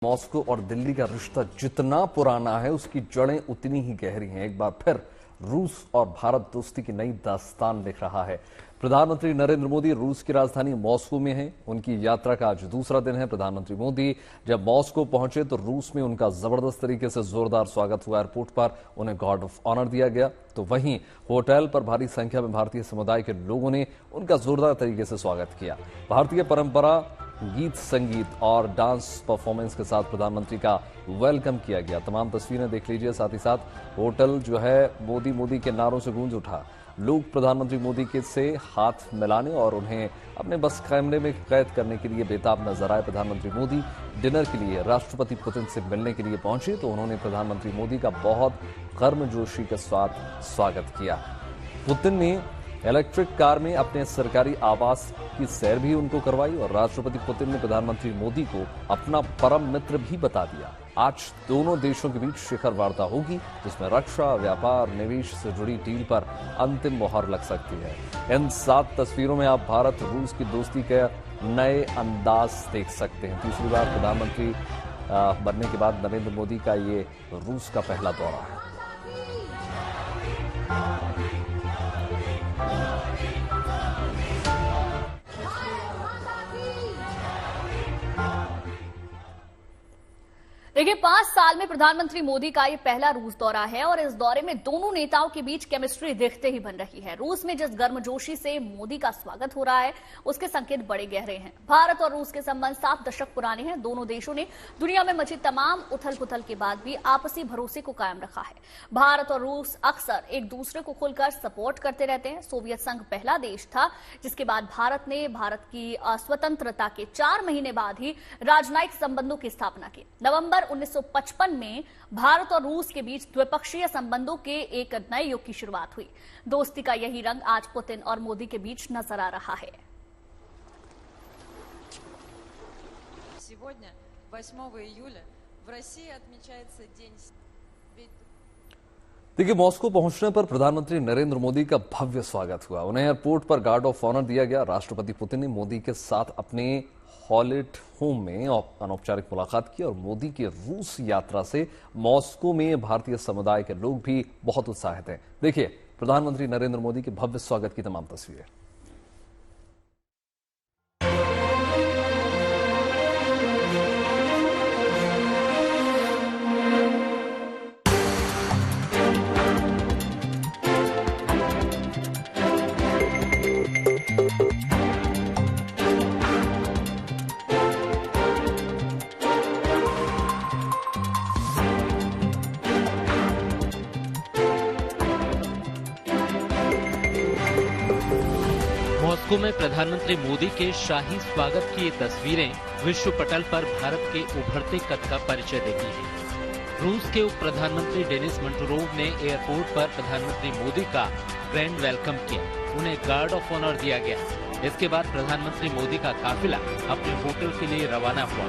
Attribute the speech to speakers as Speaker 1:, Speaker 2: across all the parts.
Speaker 1: Moscow और दिल्ली का रिश्ता जितना पुराना है उसकी जड़ें उतनी ही गहरी हैं। एक बार फिर रूस और भारत दोस्ती की नई दास्तान लिख रहा है। प्रधानमंत्री नरेंद्र मोदी रूस की राजधानी मॉस्को में हैं। उनकी यात्रा का आज दूसरा दिन है। प्रधानमंत्री मोदी जब मॉस्को पहुंचे तो रूस में उनका जबरदस्त तरीके से जोरदार स्वागत हुआ। एयरपोर्ट पर उन्हें गार्ड ऑफ ऑनर दिया गया, तो वहीं होटल पर भारी संख्या में भारतीय समुदाय के लोगों ने उनका जोरदार तरीके से स्वागत किया। भारतीय परंपरा, गीत संगीत और डांस परफॉर्मेंस के साथ प्रधानमंत्री का वेलकम किया गया। तमाम तस्वीरें देख लीजिए। साथ ही साथ होटल जो है मोदी मोदी के नारों से गूंज उठा। लोग प्रधानमंत्री मोदी के से हाथ मिलाने और उन्हें अपने बस कैमरे में कैद करने के लिए बेताब नजर आए। प्रधानमंत्री मोदी डिनर के लिए राष्ट्रपति पुतिन से मिलने के लिए पहुंचे तो उन्होंने प्रधानमंत्री मोदी का बहुत गर्मजोशी के साथ स्वागत किया। पुतिन ने इलेक्ट्रिक कार में अपने सरकारी आवास की सैर भी उनको करवाई और राष्ट्रपति पुतिन ने प्रधानमंत्री मोदी को अपना परम मित्र भी बता दिया। आज दोनों देशों के बीच शिखर वार्ता होगी जिसमें रक्षा, व्यापार, निवेश से जुड़ी डील पर अंतिम मोहर लग सकती है। इन 7 तस्वीरों में आप भारत रूस की दोस्ती के नए अंदाज देख सकते हैं। तीसरी बार प्रधानमंत्री बनने के बाद नरेंद्र मोदी का ये रूस का पहला दौरा है।
Speaker 2: देखिए, 5 साल में प्रधानमंत्री मोदी का ये पहला रूस दौरा है और इस दौरे में दोनों नेताओं के बीच केमिस्ट्री देखते ही बन रही है। रूस में जिस गर्मजोशी से मोदी का स्वागत हो रहा है उसके संकेत बड़े गहरे हैं। भारत और रूस के संबंध 7 दशक पुराने हैं। दोनों देशों ने दुनिया में मची तमाम उथल पुथल के बाद भी आपसी भरोसे को कायम रखा है। भारत और रूस अक्सर एक दूसरे को खुलकर सपोर्ट करते रहते हैं। सोवियत संघ पहला देश था जिसके बाद भारत ने भारत की स्वतंत्रता के 4 महीने बाद ही राजनयिक संबंधों की स्थापना की। नवंबर 1955 में भारत और रूस के बीच द्विपक्षीय संबंधों के एक नए युग की शुरुआत हुई। दोस्ती का यही रंग आज पुतिन और मोदी के बीच नजर आ रहा है।
Speaker 3: Сегодня, 8 июля, в России отмечается день.
Speaker 1: देखिए, मॉस्को पहुंचने पर प्रधानमंत्री नरेंद्र मोदी का भव्य स्वागत हुआ। उन्हें एयरपोर्ट पर गार्ड ऑफ ऑनर दिया गया। राष्ट्रपति पुतिन ने मोदी के साथ अपने हॉलिट होम में अनौपचारिक मुलाकात की और मोदी की रूस यात्रा से मॉस्को में भारतीय समुदाय के लोग भी बहुत उत्साहित हैं। देखिए प्रधानमंत्री नरेंद्र मोदी के भव्य स्वागत की तमाम तस्वीरें।
Speaker 4: मॉस्को में प्रधानमंत्री मोदी के शाही स्वागत की ये तस्वीरें विश्व पटल पर भारत के उभरते कद का परिचय देती हैं। रूस के उप प्रधानमंत्री डेनिस मंटुरोव ने एयरपोर्ट पर प्रधानमंत्री मोदी का ग्रैंड वेलकम किया। उन्हें गार्ड ऑफ ऑनर दिया गया। इसके बाद प्रधानमंत्री मोदी का काफिला अपने होटल के लिए रवाना हुआ।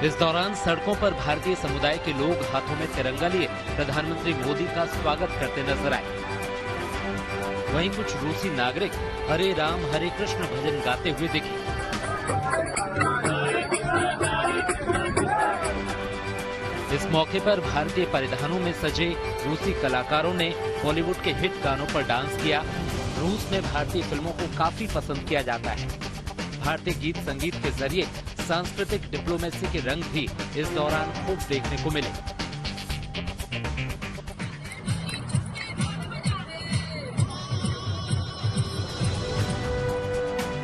Speaker 4: इस दौरान सड़कों पर भारतीय समुदाय के लोग हाथों में तिरंगा लिए प्रधानमंत्री मोदी का स्वागत करते नजर आए। वहीं कुछ रूसी नागरिक हरे राम हरे कृष्ण भजन गाते हुए दिखे। इस मौके पर भारतीय परिधानों में सजे रूसी कलाकारों ने बॉलीवुड के हिट गानों पर डांस किया। रूस में भारतीय फिल्मों को काफी पसंद किया जाता है। भारतीय गीत संगीत के जरिए सांस्कृतिक डिप्लोमेसी के रंग भी इस दौरान खूब देखने को मिले।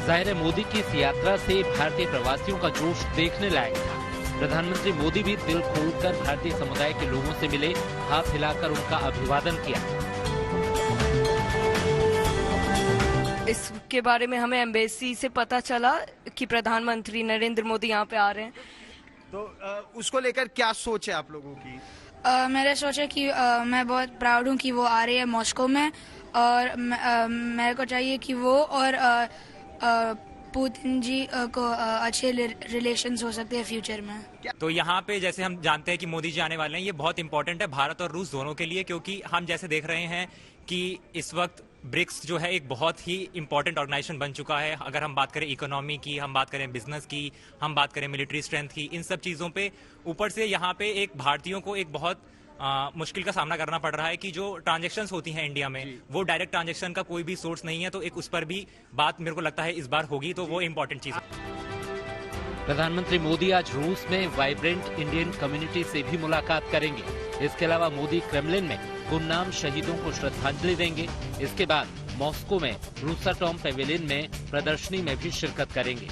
Speaker 4: जाहिर मोदी की इस यात्रा से भारतीय प्रवासियों का जोश देखने लायक था। प्रधानमंत्री मोदी भी दिल खोलकर भारतीय समुदाय के लोगों से मिले, हाथ हिलाकर उनका अभिवादन किया।
Speaker 5: इसके बारे में हमें एम्बेसी से पता चला कि प्रधानमंत्री नरेंद्र मोदी यहाँ पे आ रहे हैं।
Speaker 6: तो उसको लेकर क्या सोच है आप लोगों की?
Speaker 7: मेरा सोच है कि मैं बहुत प्राउड हूँ कि वो आ रही है मॉस्को में और मेरे को चाहिए कि वो और पुतिन जी को अच्छे रिलेशंस हो सकते हैं फ्यूचर में।
Speaker 8: तो यहाँ पे जैसे हम जानते हैं कि मोदी जी आने वाले हैं, ये बहुत इंपॉर्टेंट है भारत और रूस दोनों के लिए, क्योंकि हम जैसे देख रहे हैं कि इस वक्त ब्रिक्स जो है एक बहुत ही इंपॉर्टेंट ऑर्गेनाइजेशन बन चुका है। अगर हम बात करें इकोनॉमी की, हम बात करें बिजनेस की, हम बात करें मिलिट्री स्ट्रेंथ की, इन सब चीज़ों पे ऊपर से यहाँ पे एक भारतीयों को एक बहुत मुश्किल का सामना करना पड़ रहा है कि जो ट्रांजैक्शंस होती हैं इंडिया में, वो डायरेक्ट ट्रांजैक्शन का कोई भी सोर्स नहीं है। तो एक उस पर भी बात मेरे को लगता है इस बार होगी, तो वो इम्पोर्टेंट चीज़ है।
Speaker 4: प्रधानमंत्री मोदी आज रूस में वाइब्रेंट इंडियन कम्युनिटी से भी मुलाकात करेंगे। इसके अलावा मोदी क्रेमलिन में गुमनाम शहीदों को श्रद्धांजलि देंगे। इसके बाद मॉस्को में रूसाटॉम पेविलियन में प्रदर्शनी में भी शिरकत करेंगे।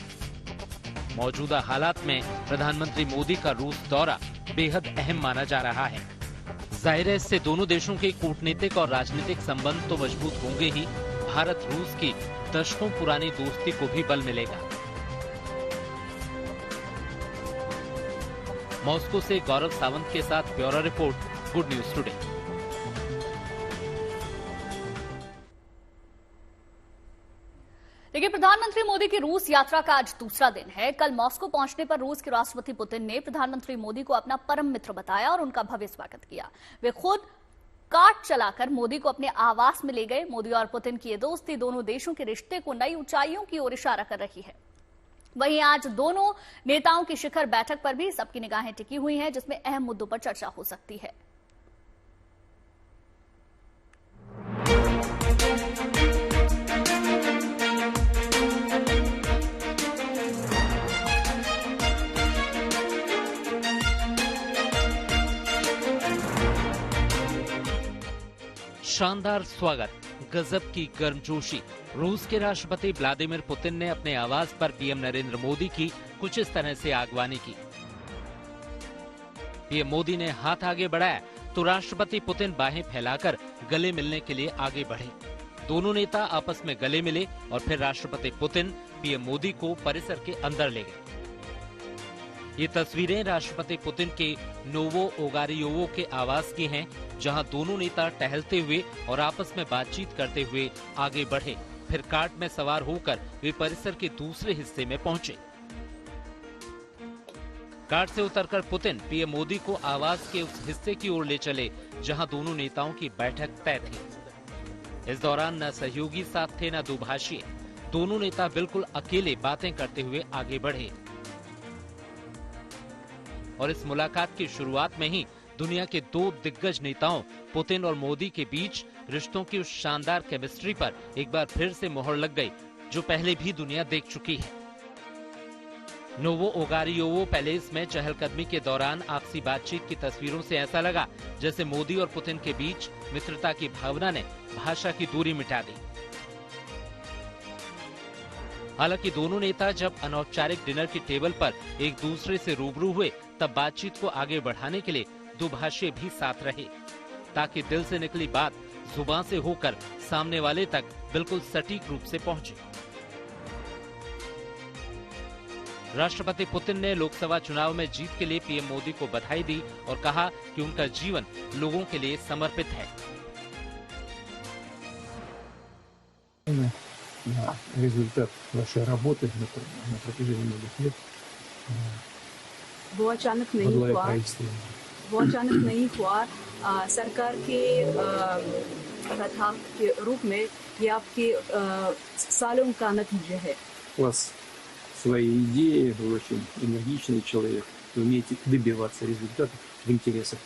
Speaker 4: मौजूदा हालात में प्रधानमंत्री मोदी का रूस दौरा बेहद अहम माना जा रहा है। जाहिर है, इससे दोनों देशों के कूटनीतिक और राजनीतिक संबंध तो मजबूत होंगे ही, भारत रूस की दशकों पुरानी दोस्ती को भी बल मिलेगा। मॉस्को से गौरव सावंत के साथ bureau report, good news today.
Speaker 2: देखिए, प्रधानमंत्री मोदी की रूस यात्रा का आज दूसरा दिन है। कल मॉस्को पहुंचने पर रूस के राष्ट्रपति पुतिन ने प्रधानमंत्री मोदी को अपना परम मित्र बताया और उनका भव्य स्वागत किया। वे खुद कार चलाकर मोदी को अपने आवास में ले गए। मोदी और पुतिन की ये दोस्ती दोनों देशों के रिश्ते को नई ऊंचाइयों की ओर इशारा कर रही है। वहीं आज दोनों नेताओं की शिखर बैठक पर भी सबकी निगाहें टिकी हुई हैं, जिसमें अहम मुद्दों पर चर्चा हो सकती है।
Speaker 4: शानदार स्वागत, गजब की गर्मजोशी। रूस के राष्ट्रपति व्लादिमीर पुतिन ने अपने आवास पर पीएम नरेंद्र मोदी की कुछ इस तरह से आगवानी की। पीएम मोदी ने हाथ आगे बढ़ाया तो राष्ट्रपति पुतिन बाहें फैलाकर गले मिलने के लिए आगे बढ़े। दोनों नेता आपस में गले मिले और फिर राष्ट्रपति पुतिन पीएम मोदी को परिसर के अंदर ले गए। ये तस्वीरें राष्ट्रपति पुतिन के नोवो ओगारियोवो के आवास की हैं, जहां दोनों नेता टहलते हुए और आपस में बातचीत करते हुए आगे बढ़े। फिर कार्ट में सवार होकर वे परिसर के दूसरे हिस्से में पहुंचे। कार्ट से उतरकर पुतिन पीएम मोदी को आवास के उस हिस्से की ओर ले चले जहां दोनों नेताओं की बैठक तय थी। इस दौरान न सहयोगी साथ थे न दुभाषी। दोनों नेता बिल्कुल अकेले बातें करते हुए आगे बढ़े और इस मुलाकात की शुरुआत में ही दुनिया के दो दिग्गज नेताओं पुतिन और मोदी के बीच रिश्तों की उस शानदार केमिस्ट्री पर एक बार फिर से मोहर लग गई, जो पहले भी दुनिया देख चुकी है। नोवो ओगारियोवो पैलेस में चहलकदमी के दौरान आपसी बातचीत की तस्वीरों से ऐसा लगा जैसे मोदी और पुतिन के बीच मित्रता की भावना ने भाषा की दूरी मिटा दी। हालांकि दोनों नेता जब अनौपचारिक डिनर की टेबल पर एक दूसरे से रूबरू हुए, तब बातचीत को आगे बढ़ाने के लिए दुभाषी भी साथ रहे, ताकि दिल से निकली बात जुबान से होकर सामने वाले तक बिल्कुल सटीक रूप से पहुंचे। राष्ट्रपति पुतिन ने लोकसभा चुनाव में जीत के लिए पीएम मोदी को बधाई दी और कहा कि उनका जीवन लोगों के लिए समर्पित है।
Speaker 9: результат вашей работы на протяжении многих лет.
Speaker 10: वो अचानक नहीं हुआ। सरकार के प्रथा के रूप में ये आपके सालों का नतीजा है।
Speaker 9: У вас свои идеи, вы очень энергичный человек, вы умеете добиваться результатов в интересах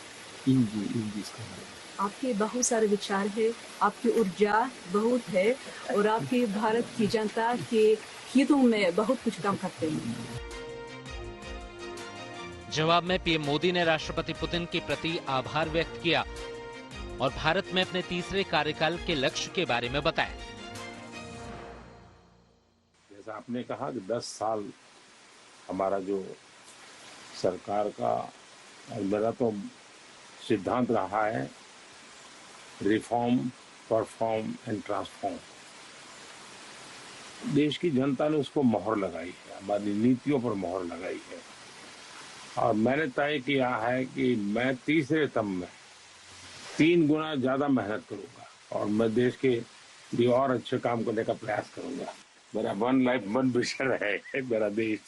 Speaker 9: Индии и индийского народа.
Speaker 10: आपके बहुत सारे विचार है, आपकी ऊर्जा बहुत है और आपके भारत की जनता के हितों में बहुत कुछ काम करते हैं।
Speaker 4: जवाब में पीएम मोदी ने राष्ट्रपति पुतिन के प्रति आभार व्यक्त किया और भारत में अपने तीसरे कार्यकाल के लक्ष्य के बारे में बताया।
Speaker 11: जैसा आपने कहा कि 10 साल हमारा जो सरकार का मेरा तो सिद्धांत रहा है, रिफॉर्म, परफॉर्म एंड ट्रांसफॉर्म। देश की जनता ने उसको मोहर लगाई है, हमारी नीतियों पर मोहर लगाई है और मैंने तय किया है कि मैं तीसरे टर्म में 3 गुना ज्यादा मेहनत करूंगा और मैं देश के लिए और अच्छे काम करने का प्रयास करूंगा। मेरा वन लाइफ वन विजन है मेरा देश।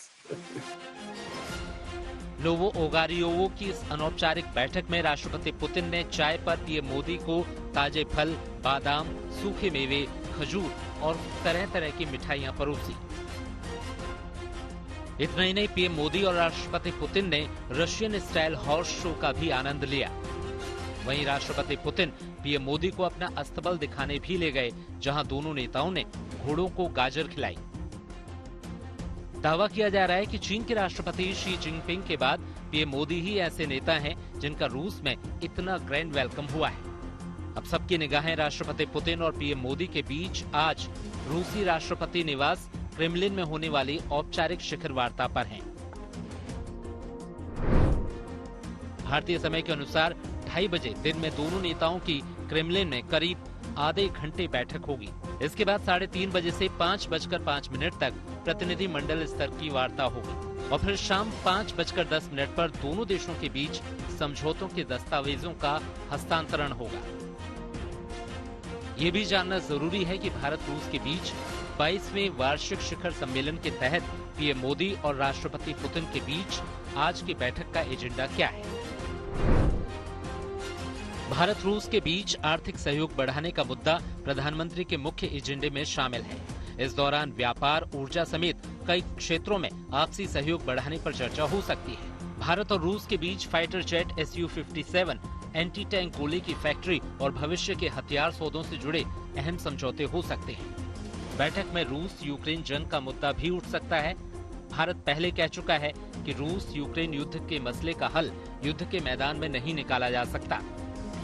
Speaker 4: नोवो ओगारियोवो की इस अनौपचारिक बैठक में राष्ट्रपति पुतिन ने चाय पर पीएम मोदी को ताजे फल, बादाम, सूखे मेवे, खजूर और तरह तरह की मिठाइयां परोसी। इतना ही नहीं, पीएम मोदी और राष्ट्रपति पुतिन ने रशियन स्टाइल हॉर्स शो का भी आनंद लिया। वहीं राष्ट्रपति पुतिन पीएम मोदी को अपना अस्तबल दिखाने भी ले गए, जहां दोनों नेताओं ने घोड़ों को गाजर खिलाई। दावा किया जा रहा है कि चीन के राष्ट्रपति शी जिनपिंग के बाद पीएम मोदी ही ऐसे नेता हैं जिनका रूस में इतना ग्रैंड वेलकम हुआ है। अब सबकी निगाहें राष्ट्रपति पुतिन और पीएम मोदी के बीच आज रूसी राष्ट्रपति निवास क्रेमलिन में होने वाली औपचारिक शिखर वार्ता पर हैं। भारतीय समय के अनुसार 2:30 बजे दिन में दोनों नेताओं की क्रेमलिन में करीब आधे घंटे बैठक होगी। इसके बाद 3:30 बजे से 5:05 तक प्रतिनिधि मंडल स्तर की वार्ता होगी और फिर शाम 5:10 पर दोनों देशों के बीच समझौतों के दस्तावेजों का हस्तांतरण होगा। ये भी जानना जरूरी है कि भारत रूस के बीच 22वें वार्षिक शिखर सम्मेलन के तहत पीएम मोदी और राष्ट्रपति पुतिन के बीच आज की बैठक का एजेंडा क्या है। भारत रूस के बीच आर्थिक सहयोग बढ़ाने का मुद्दा प्रधानमंत्री के मुख्य एजेंडे में शामिल है। इस दौरान व्यापार, ऊर्जा समेत कई क्षेत्रों में आपसी सहयोग बढ़ाने पर चर्चा हो सकती है। भारत और रूस के बीच fighter jet Su-57, anti tank गोले की फैक्ट्री और भविष्य के हथियार सौदों से जुड़े अहम समझौते हो सकते हैं। बैठक में रूस यूक्रेन जंग का मुद्दा भी उठ सकता है। भारत पहले कह चुका है कि रूस यूक्रेन युद्ध के मसले का हल युद्ध के मैदान में नहीं निकाला जा सकता।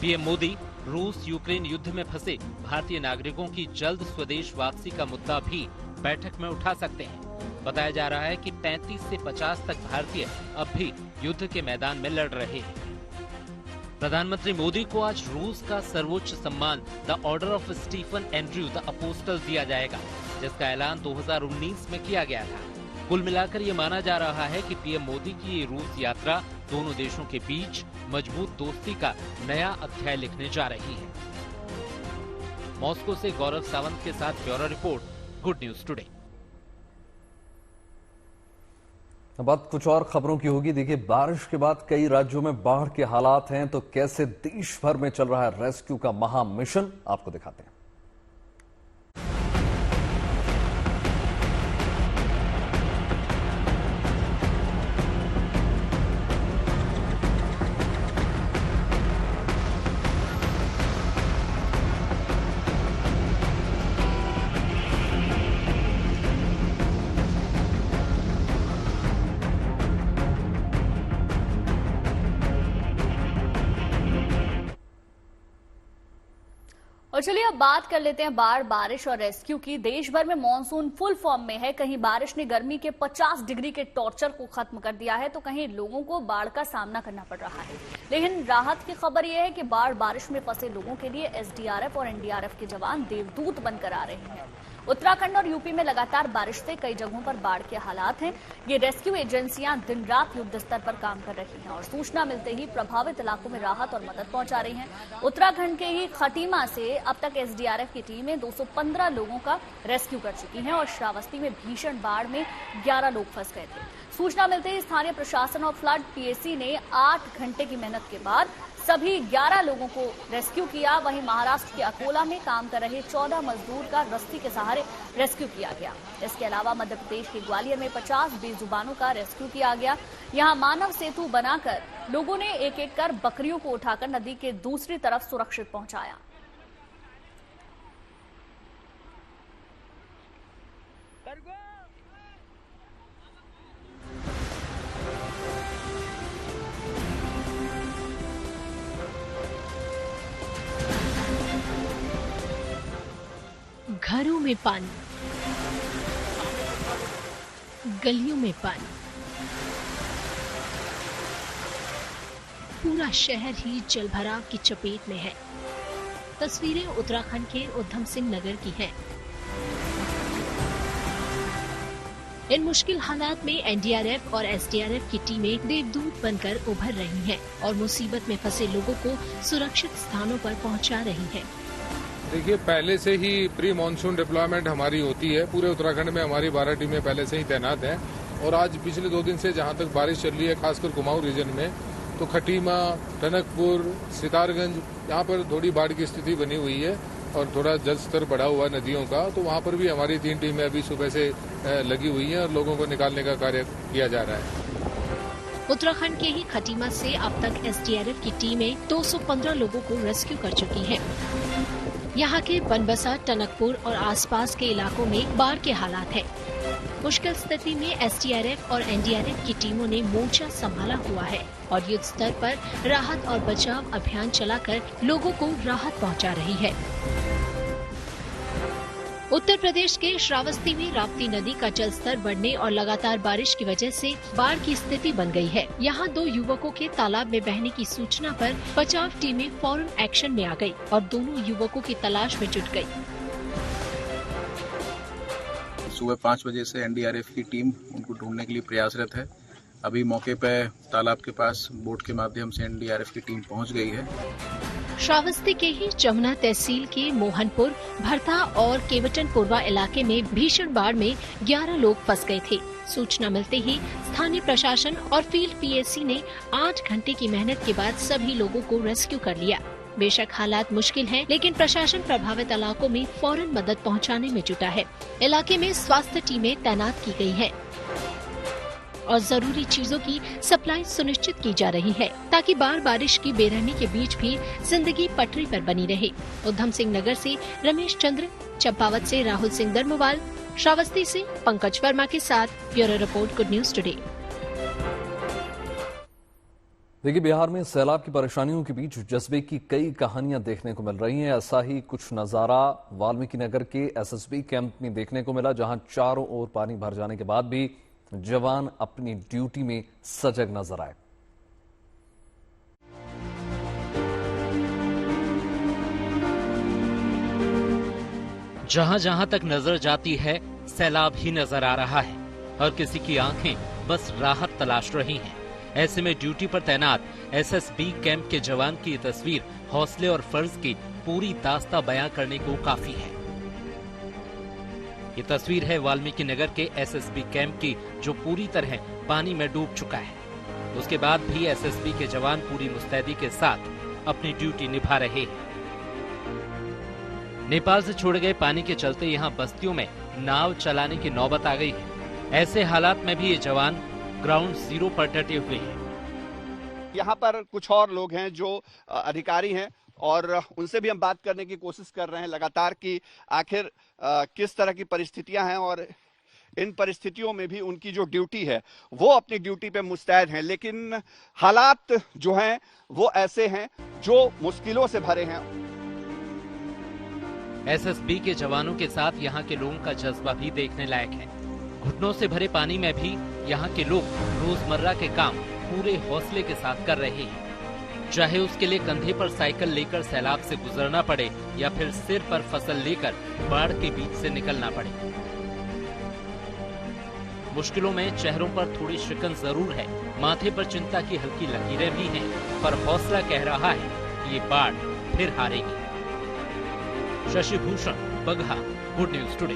Speaker 4: पीएम मोदी रूस यूक्रेन युद्ध में फंसे भारतीय नागरिकों की जल्द स्वदेश वापसी का मुद्दा भी बैठक में उठा सकते हैं। बताया जा रहा है कि 35 से 50 तक भारतीय अब भी युद्ध के मैदान में लड़ रहे हैं। प्रधानमंत्री मोदी को आज रूस का सर्वोच्च सम्मान the Order of Stephen Andrew the Apostle दिया जाएगा, जिसका ऐलान 2019 में किया गया था। कुल मिलाकर ये माना जा रहा है कि पीएम मोदी की ये रूस यात्रा दोनों देशों के बीच मजबूत दोस्ती का नया अध्याय लिखने जा रही है। मॉस्को से गौरव सावंत के साथ bureau report, good news today.
Speaker 1: अब बात कुछ और खबरों की होगी। देखिए, बारिश के बाद कई राज्यों में बाढ़ के हालात हैं, तो कैसे देश भर में चल रहा है रेस्क्यू का महा मिशन, आपको दिखाते हैं।
Speaker 2: और चलिए अब बात कर लेते हैं बाढ़, बारिश और रेस्क्यू की। देश भर में मॉनसून फुल फॉर्म में है। कहीं बारिश ने गर्मी के 50 डिग्री के टॉर्चर को खत्म कर दिया है, तो कहीं लोगों को बाढ़ का सामना करना पड़ रहा है। लेकिन राहत की खबर यह है कि बाढ़ बारिश में फंसे लोगों के लिए एसडीआरएफ और एनडीआरएफ के जवान देवदूत बनकर आ रहे हैं। उत्तराखंड और यूपी में लगातार बारिश से कई जगहों पर बाढ़ के हालात हैं। ये रेस्क्यू एजेंसियां दिन रात युद्ध स्तर पर काम कर रही हैं और सूचना मिलते ही प्रभावित इलाकों में राहत और मदद पहुंचा रही हैं। उत्तराखंड के ही खटीमा से अब तक एसडीआरएफ की टीमें 215 लोगों का रेस्क्यू कर चुकी हैं और श्रावस्ती में भीषण बाढ़ में 11 लोग फंस गए थे। सूचना मिलते ही स्थानीय प्रशासन और फ्लड पीएसी ने 8 घंटे की मेहनत के बाद सभी 11 लोगों को रेस्क्यू किया। वहीं महाराष्ट्र के अकोला में काम कर रहे 14 मजदूर का रस्सी के सहारे रेस्क्यू किया गया। इसके अलावा मध्य प्रदेश के ग्वालियर में 50 बेजुबानों का रेस्क्यू किया गया। यहां मानव सेतु बनाकर लोगों ने एक एक कर बकरियों को उठाकर नदी के दूसरी तरफ सुरक्षित पहुंचाया।
Speaker 12: घरों में पानी, गलियों में पानी, पूरा शहर ही जलभराव की चपेट में है। तस्वीरें उत्तराखंड के उधम सिंह नगर की हैं। इन मुश्किल हालात में एनडीआरएफ और एसडीआरएफ की टीमें देवदूत बनकर उभर रही हैं और मुसीबत में फंसे लोगों को सुरक्षित स्थानों पर पहुंचा रही हैं।
Speaker 13: देखिए, पहले से ही प्री मानसून डिप्लॉयमेंट हमारी होती है। पूरे उत्तराखंड में हमारी 12 टीमें पहले से ही तैनात हैं और आज पिछले 2 दिन से जहां तक बारिश चल रही है, खासकर कुमाऊं रीजन में, तो खटीमा, टनकपुर, सितारगंज, यहाँ पर थोड़ी बाढ़ की स्थिति बनी हुई है। और थोड़ा जल स्तर बढ़ा हुआ नदियों का, तो वहाँ पर भी हमारी 3 टीमें अभी सुबह से लगी हुई हैं और लोगों को निकालने का कार्य किया जा रहा है।
Speaker 12: उत्तराखंड के ही खटीमा से अब तक एसडीआरएफ की टीमें 215 लोगों को रेस्क्यू कर चुकी हैं। यहाँ के बनबसा, टनकपुर और आसपास के इलाकों में बाढ़ के हालात हैं। मुश्किल स्थिति में एसडीआरएफ और एनडीआरएफ की टीमों ने मोर्चा संभाला हुआ है और युद्ध स्तर पर राहत और बचाव अभियान चलाकर लोगों को राहत पहुंचा रही है। उत्तर प्रदेश के श्रावस्ती में राप्ती नदी का जलस्तर बढ़ने और लगातार बारिश की वजह से बाढ़ की स्थिति बन गई है। यहाँ 2 युवकों के तालाब में बहने की सूचना पर बचाव टीमें फौरन एक्शन में आ गई और दोनों युवकों की तलाश में जुट गई।
Speaker 14: सुबह 5 बजे से एनडीआरएफ की टीम उनको ढूंढने के लिए प्रयासरत है। अभी मौके पर तालाब के पास बोट के माध्यम से एनडीआरएफ की टीम पहुंच गई है।
Speaker 12: श्रावस्ती के ही जमुना तहसील के मोहनपुर, भरथा और केवटनपुरवा इलाके में भीषण बाढ़ में 11 लोग फंस गए थे। सूचना मिलते ही स्थानीय प्रशासन और फील्ड पीएसी ने 8 घंटे की मेहनत के बाद सभी लोगों को रेस्क्यू कर लिया। बेशक हालात मुश्किल हैं, लेकिन प्रशासन प्रभावित इलाकों में फौरन मदद पहुंचाने में जुटा है। इलाके में स्वास्थ्य टीमें तैनात की गई हैं और जरूरी चीजों की सप्लाई सुनिश्चित की जा रही है ताकि बारिश की बेरहमी के बीच भी जिंदगी पटरी पर बनी रहे। उधम सिंह नगर से रमेश चंद्र, चंपावत से राहुल सिंह दर्मवाल, श्रावस्ती से पंकज वर्मा के साथ bureau report, good news today.
Speaker 1: देखिए, बिहार में सैलाब की परेशानियों के बीच जज्बे की कई कहानियां देखने को मिल रही हैं। ऐसा ही कुछ नजारा वाल्मीकि नगर के एसएसबी कैंप में देखने को मिला, जहां चारों ओर पानी भर जाने के बाद भी जवान अपनी ड्यूटी में सजग नजर आए।
Speaker 4: जहां जहां तक नजर जाती है सैलाब ही नजर आ रहा है और किसी की आंखें बस राहत तलाश रही हैं। ऐसे में ड्यूटी पर तैनात एसएसबी कैंप के जवान की तस्वीर हौसले और फर्ज की पूरी दास्तां बयां करने को काफी है। ये तस्वीर है वाल्मीकि नगर के एसएसबी कैंप की, जो पूरी तरह पानी में डूब चुका है। उसके बाद भी एसएसबी के जवान पूरी मुस्तैदी के साथ अपनी ड्यूटी निभा रहे हैं। नेपाल से छोड़े गए पानी के चलते यहाँ बस्तियों में नाव चलाने की नौबत आ गई है। ऐसे हालात में भी ये जवान ग्राउंड जीरो पर डटे हुए हैं।
Speaker 15: यहाँ पर कुछ और लोग हैं जो अधिकारी हैं और उनसे भी हम बात करने की कोशिश कर रहे हैं लगातार कि आखिर किस तरह की परिस्थितियां हैं और इन परिस्थितियों में भी उनकी जो ड्यूटी है वो अपनी ड्यूटी पे मुस्तैद हैं, लेकिन हालात जो हैं वो ऐसे हैं जो मुश्किलों से भरे हैं।
Speaker 4: एसएसबी के जवानों के साथ यहाँ के लोगों का जज्बा भी देखने लायक है। घुटनों से भरे पानी में भी यहाँ के लोग रोजमर्रा के काम पूरे हौसले के साथ कर रहे हैं, चाहे उसके लिए कंधे पर साइकिल लेकर सैलाब से गुजरना पड़े या फिर सिर पर फसल लेकर बाढ़ के बीच से निकलना पड़े। मुश्किलों में चेहरों पर थोड़ी शिकन जरूर है, माथे पर चिंता की हल्की लकीरें भी हैं, पर हौसला कह रहा है कि ये बाढ़ फिर हारेगी। Shashi Bhushan, Bagaha, good news today.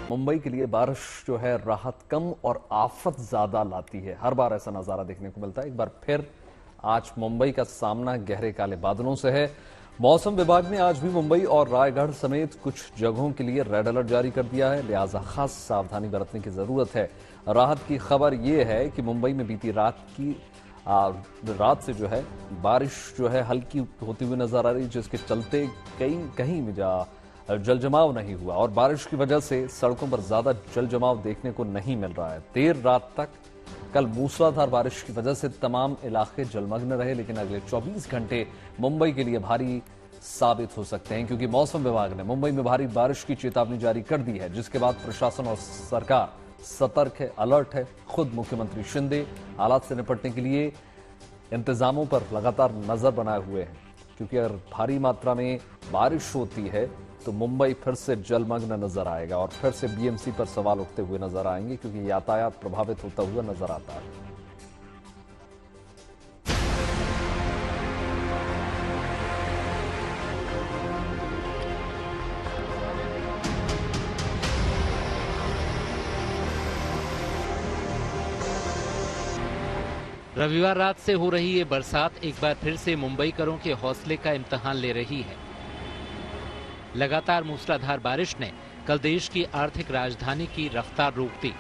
Speaker 1: Mumbai के लिए बारिश जो है राहत कम और आफत ज्यादा लाती है। हर बार ऐसा नजारा देखने को मिलता है। एक बार फिर आज मुंबई का सामना गहरे काले बादलों से है। मौसम विभाग ने आज भी मुंबई और रायगढ़ समेत कुछ जगहों के लिए रेड अलर्ट जारी कर दिया है, लिहाजा खास सावधानी बरतने की जरूरत है। राहत की खबर यह है कि मुंबई में बीती रात से जो है बारिश जो है हल्की होती हुई नजर आ रही, जिसके चलते कहीं में जल जमाव नहीं हुआ और बारिश की वजह से सड़कों पर ज्यादा जल जमाव देखने को नहीं मिल रहा है। देर रात तक कल मूसलाधार बारिश की वजह से तमाम इलाके जलमग्न रहे, लेकिन अगले 24 घंटे मुंबई के लिए भारी साबित हो सकते हैं, क्योंकि मौसम विभाग ने मुंबई में भारी बारिश की चेतावनी जारी कर दी है, जिसके बाद प्रशासन और सरकार सतर्क है, अलर्ट है। खुद मुख्यमंत्री शिंदे हालात से निपटने के लिए इंतजामों पर लगातार नजर बनाए हुए हैं, क्योंकि अगर भारी मात्रा में बारिश होती है तो मुंबई फिर से जलमग्न नजर आएगा और फिर से बीएमसी पर सवाल उठते हुए नजर आएंगे, क्योंकि यातायात प्रभावित होता हुआ नजर आता है।
Speaker 4: रविवार रात से हो रही ये बरसात एक बार फिर से मुंबईकरों के हौसले का इम्तिहान ले रही है। लगातार मूसलाधार बारिश ने कल देश की आर्थिक राजधानी की रफ्तार रोक दी।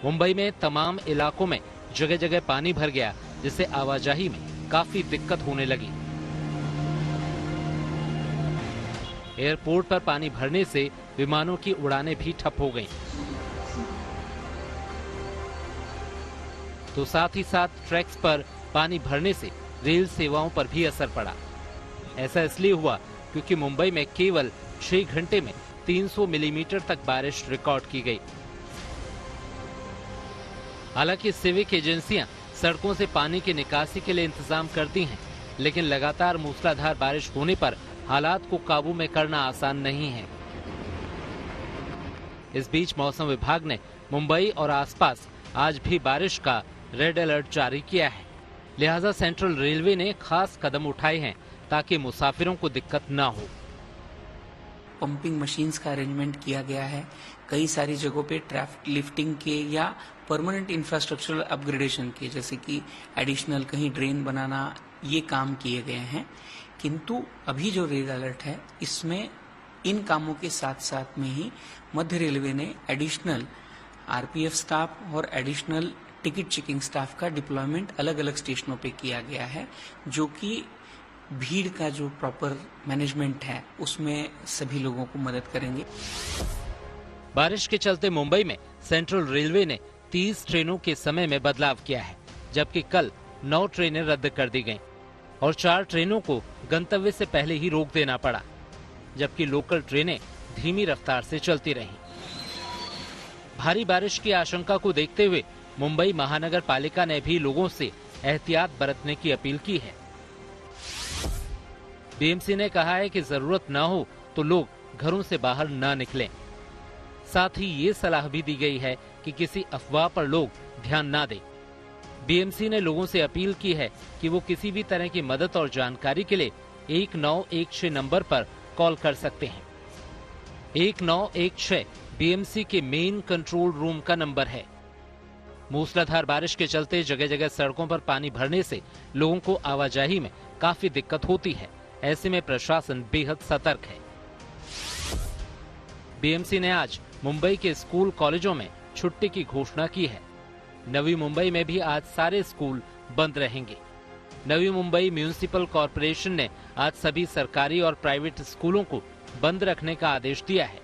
Speaker 4: मुंबई में तमाम इलाकों में जगह जगह पानी भर गया, जिससे आवाजाही में काफी दिक्कत होने लगी। एयरपोर्ट पर पानी भरने से विमानों की उड़ानें भी ठप हो गईं। तो साथ ही साथ ट्रैक्स पर पानी भरने से रेल सेवाओं पर भी असर पड़ा। ऐसा इसलिए हुआ क्योंकि मुंबई में केवल 6 घंटे में 300 मिलीमीटर तक बारिश रिकॉर्ड की गई। हालांकि सिविक एजेंसियां सड़कों से पानी की निकासी के लिए इंतजाम करती हैं, लेकिन लगातार मूसलाधार बारिश होने पर हालात को काबू में करना आसान नहीं है। इस बीच मौसम विभाग ने मुंबई और आसपास आज भी बारिश का रेड अलर्ट जारी किया है। लिहाजा सेंट्रल रेलवे ने खास कदम उठाए हैं ताकि मुसाफिरों को दिक्कत ना हो।
Speaker 16: पंपिंग मशीन्स का अरेंजमेंट किया गया है। कई सारी जगहों पे ट्रैफिक लिफ्टिंग के या परमानेंट इंफ्रास्ट्रक्चरल अपग्रेडेशन के, जैसे कि एडिशनल कहीं ड्रेन बनाना, ये काम किए गए हैं। किंतु अभी जो रेड अलर्ट है, इसमें इन कामों के साथ साथ में ही मध्य रेलवे ने एडिशनल आरपीएफ स्टाफ और एडिशनल टिकट चेकिंग स्टाफ का डिप्लॉयमेंट अलग अलग स्टेशनों पे किया गया है, जो कि भीड़ का जो प्रॉपर मैनेजमेंट है उसमें सभी लोगों को मदद करेंगे।
Speaker 4: बारिश के चलते मुंबई में सेंट्रल रेलवे ने 30 ट्रेनों के समय में बदलाव किया है, जबकि कल 9 ट्रेनें रद्द कर दी गईं और 4 ट्रेनों को गंतव्य से पहले ही रोक देना पड़ा, जबकि लोकल ट्रेनें धीमी रफ्तार से चलती रहीं। भारी बारिश की आशंका को देखते हुए मुंबई महानगर पालिका ने भी लोगों से एहतियात बरतने की अपील की है। बीएमसी ने कहा है कि जरूरत न हो तो लोग घरों से बाहर न निकलें। साथ ही ये सलाह भी दी गई है कि किसी अफवाह पर लोग ध्यान न दें। बीएमसी ने लोगों से अपील की है कि वो किसी भी तरह की मदद और जानकारी के लिए 1916 नंबर पर कॉल कर सकते हैं। 1916 बीएमसी के मेन कंट्रोल रूम का नंबर है। मूसलाधार बारिश के चलते जगह जगह सड़कों पर पानी भरने से लोगों को आवाजाही में काफी दिक्कत होती है। ऐसे में प्रशासन बेहद सतर्क है। बीएमसी ने आज मुंबई के स्कूल कॉलेजों में छुट्टी की घोषणा की है। नवी मुंबई में भी आज सारे स्कूल बंद रहेंगे। नवी मुंबई म्यूनिसिपल कॉरपोरेशन ने आज सभी सरकारी और प्राइवेट स्कूलों को बंद रखने का आदेश दिया है।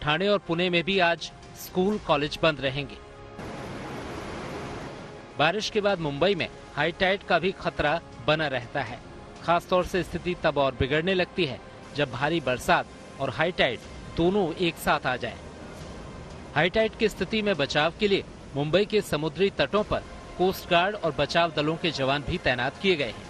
Speaker 4: ठाणे और पुणे में भी आज स्कूल कॉलेज बंद रहेंगे। बारिश के बाद मुंबई में हाई टाइड का भी खतरा बना रहता है। खासतौर से स्थिति तब और बिगड़ने लगती है जब भारी बरसात और हाई टाइड दोनों एक साथ आ जाए। हाई टाइड की स्थिति में बचाव के लिए मुंबई के समुद्री तटों पर कोस्ट गार्ड और बचाव दलों के जवान भी तैनात किए गए हैं।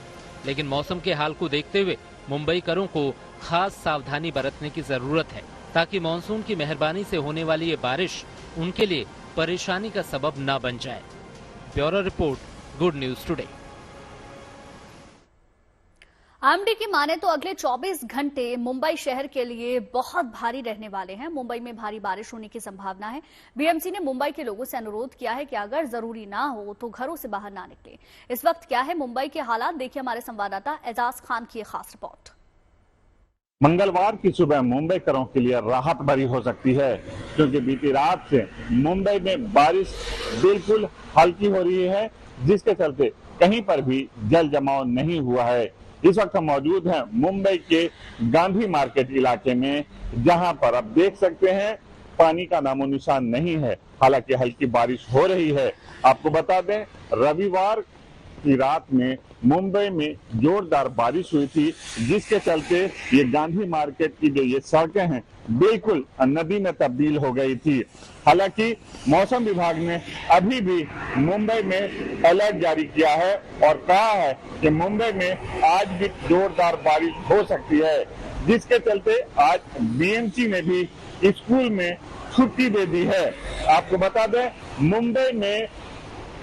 Speaker 4: लेकिन मौसम के हाल को देखते हुए मुंबईकरों को खास सावधानी बरतने की जरूरत है, ताकि मानसून की मेहरबानी से होने वाली ये बारिश उनके लिए परेशानी का सबब न बन जाए। Bureau report, good news today.
Speaker 2: IMD की माने तो अगले 24 घंटे मुंबई शहर के लिए बहुत भारी रहने वाले हैं। मुंबई में भारी बारिश होने की संभावना है। बीएमसी ने मुंबई के लोगों से अनुरोध किया है कि अगर जरूरी ना हो तो घरों से बाहर ना निकलें। इस वक्त क्या है मुंबई के हालात, देखिए हमारे संवाददाता एजाज खान की खास रिपोर्ट।
Speaker 17: मंगलवार की सुबह मुंबईकरों के लिए राहत भरी हो सकती है, क्योंकि बीती रात से मुंबई में बारिश बिल्कुल हल्की हो रही है, जिसके चलते कहीं पर भी जल जमाव नहीं हुआ है। इस वक्त हम मौजूद हैं मुंबई के गांधी मार्केट इलाके में, जहां पर आप देख सकते हैं पानी का नामो निशान नहीं है। हालांकि हल्की बारिश हो रही है। आपको बता दें, रविवार की रात में मुंबई में जोरदार बारिश हुई थी, जिसके चलते ये गांधी मार्केट की जो ये सड़कें हैं बिल्कुल नदी में तब्दील हो गई थी। हालांकि मौसम विभाग ने अभी भी मुंबई में अलर्ट जारी किया है और कहा है कि मुंबई में आज भी जोरदार बारिश हो सकती है, जिसके चलते आज बीएमसी ने भी स्कूल में छुट्टी दे दी है। आपको बता दें, मुंबई में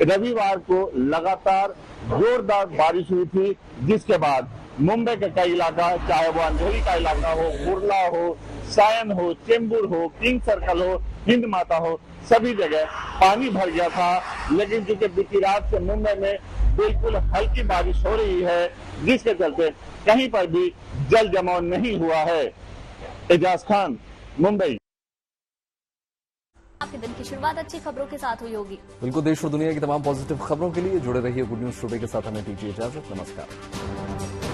Speaker 17: रविवार को लगातार जोरदार बारिश हुई थी, जिसके बाद मुंबई का कई इलाका, चाहे वो अंधेरी का इलाका हो, कुर्ला हो, सायन हो, चेंबूर हो, किंग सर्कल हो, हिंद माता हो, सभी जगह पानी भर गया था। लेकिन चूंकि बीती रात से मुंबई में बिल्कुल हल्की बारिश हो रही है, जिसके चलते कहीं पर भी जल जमाव नहीं हुआ है। एजाज खान, मुंबई।
Speaker 2: आपके दिन की शुरुआत अच्छी खबरों के साथ हुई होगी।
Speaker 1: बिल्कुल, देश और दुनिया की तमाम पॉजिटिव खबरों के लिए जुड़े रहिए गुड न्यूज टुडे के साथ। हमें दीजिए इजाजत। नमस्कार।